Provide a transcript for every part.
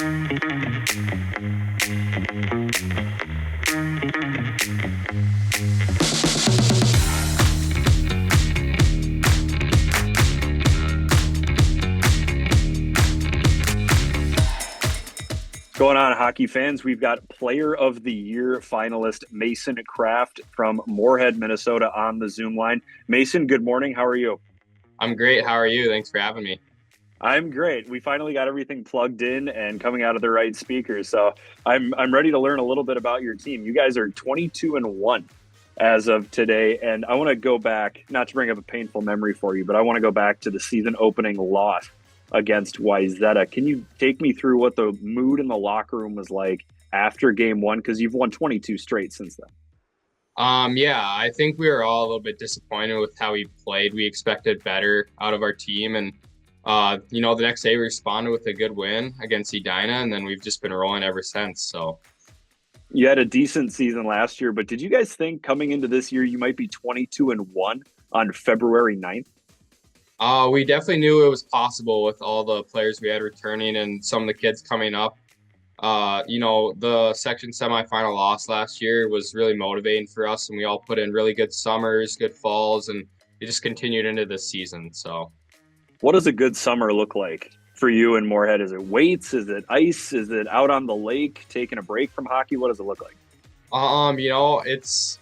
Going on, hockey fans? We've got Player of the Year finalist Mason Kraft from Moorhead, Minnesota on the Zoom line. Mason, good morning. How are you? I'm great. How are you? Thanks for having me. I'm great. We finally got everything plugged in and coming out of the right speakers. So I'm ready to learn a little bit about your team. You guys are 22-1 as of today, and I want to go back, not to bring up a painful memory for you, but I want to go back to the season opening loss against Wyzetta. Can you take me through what the mood in the locker room was like after game one? Because you've won 22 straight since then. Yeah, I think we were all a little bit disappointed with how we played. We expected better out of our team, and the next day we responded with a good win against Edina, and then we've just been rolling ever since. So You had a decent season last year, but did you guys think coming into this year you might be 22-1 on February 9th? we definitely knew it was possible with all the players we had returning and some of the kids coming up. The section semifinal loss last year was really motivating for us, and we all put in really good summers, good falls, and it just continued into this season. So, What does a good summer look like for you in Moorhead? Is it weights? Is it ice? Is it out on the lake, taking a break from hockey? What does it look like? it's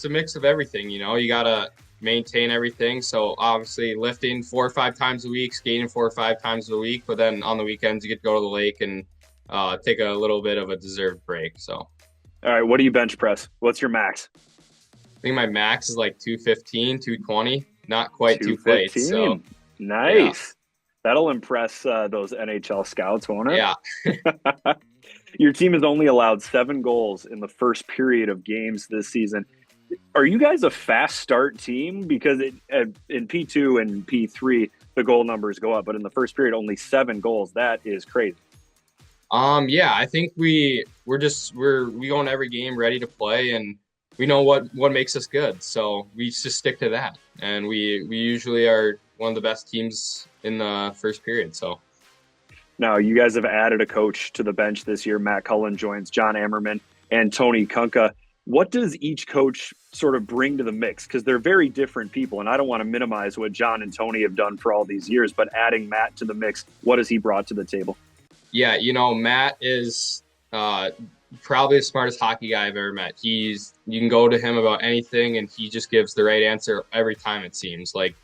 a mix of everything. You gotta maintain everything. So obviously lifting 4 or 5 times a week, skating 4 or 5 times a week, but then on the weekends you get to go to the lake and take a little bit of a deserved break. So All right, what do you bench press? What's your max? I think my max is like 215, 220, not quite two plates. 215. So Nice. yeah, That'll impress those NHL scouts, won't it? yeah. Your team has only allowed 7 goals in the first period of games this season. Are you guys a fast start team? Because in P2 and P3, the goal numbers go up, but in the first period, only 7 goals. That is crazy. Yeah, I think we go in every game ready to play, and we know what makes us good. So we just stick to that, and we usually are one of the best teams in the first period. So Now, you guys have added a coach to the bench this year. Matt Cullen joins John Ammerman and Tony Kunka. What does each coach sort of bring to the mix? Because they're very different people, and I don't want to minimize what John and Tony have done for all these years, but adding Matt to the mix, what has he brought to the table? yeah, Matt is probably the smartest hockey guy I've ever met. You can go to him about anything, and he just gives the right answer every time. It seems like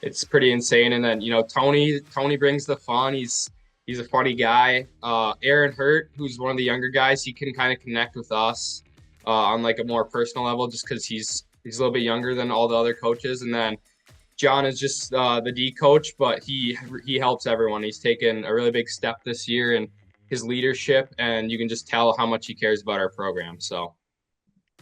it's pretty insane. And then Tony brings the fun. He's a funny guy. Aaron Hurt, who's one of the younger guys, he can kind of connect with us on like a more personal level, just because he's a little bit younger than all the other coaches. And then John is just the D coach, but he helps everyone. He's taken a really big step this year in his leadership, and you can just tell how much he cares about our program. So,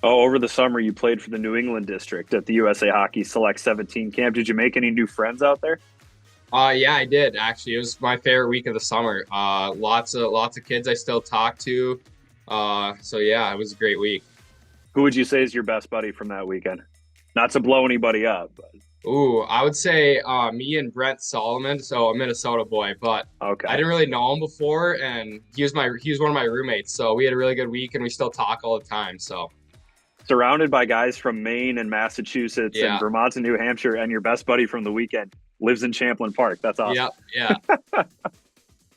Over the summer, you played for the New England district at the USA Hockey Select 17 camp. Did you make any new friends out there? yeah, I did actually. It was my favorite week of the summer. Lots of kids I still talk to. So yeah, it was a great week. Who would you say is your best buddy from that weekend? Not to blow anybody up, but Ooh, I would say me and Brent Solomon, so a Minnesota boy, but okay. I didn't really know him before, and he was one of my roommates, so we had a really good week, and we still talk all the time. So Surrounded by guys from Maine and Massachusetts and yeah, Vermont and New Hampshire, and your best buddy from the weekend lives in Champlain Park. That's awesome. yeah.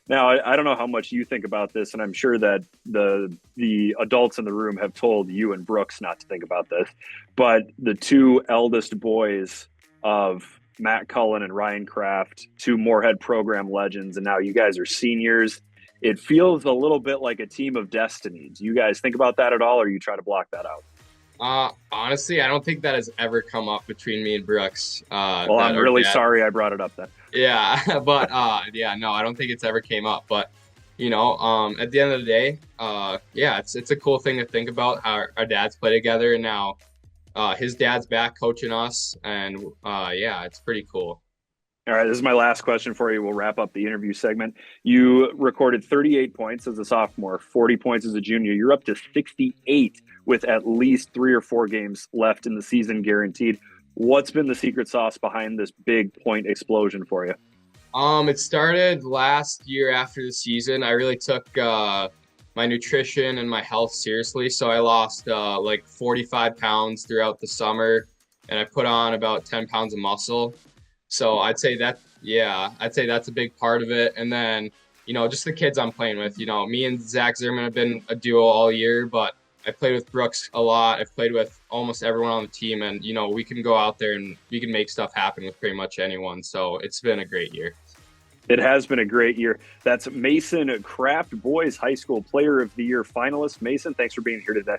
Now, I don't know how much you think about this, and I'm sure that the adults in the room have told you and Brooks not to think about this, but the two eldest boys of Matt Cullen and Ryan Kraft, two Moorhead program legends, and now you guys are seniors. It feels a little bit like a team of destiny. Do you guys think about that at all, or you try to block that out? Honestly, I don't think that has ever come up between me and Brooks. Well, I'm really sorry I brought it up then. Yeah, but yeah, no, I don't think it's ever came up. But at the end of the day, yeah, it's a cool thing to think about how our dads play together, and now his dad's back coaching us, and yeah, it's pretty cool. All right, this is my last question for you. We'll wrap up the interview segment. You recorded 38 points as a sophomore, 40 points as a junior. You're up to 68 with at least 3 or 4 games left in the season guaranteed. What's been the secret sauce behind this big point explosion for you? It started last year after the season. I really took my nutrition and my health seriously. So I lost like 45 pounds throughout the summer, and I put on about 10 pounds of muscle. So I'd say that, yeah, I'd say that's a big part of it. And then, just the kids I'm playing with. Me and Zach Zimmerman have been a duo all year, but I played with Brooks a lot. I've played with almost everyone on the team, and we can go out there and we can make stuff happen with pretty much anyone. So it's been a great year. It has been a great year. That's Mason Kraft, Boys High School Player of the Year finalist. Mason, thanks for being here today.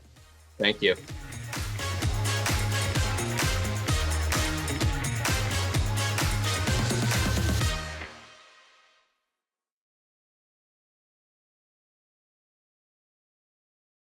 Thank you.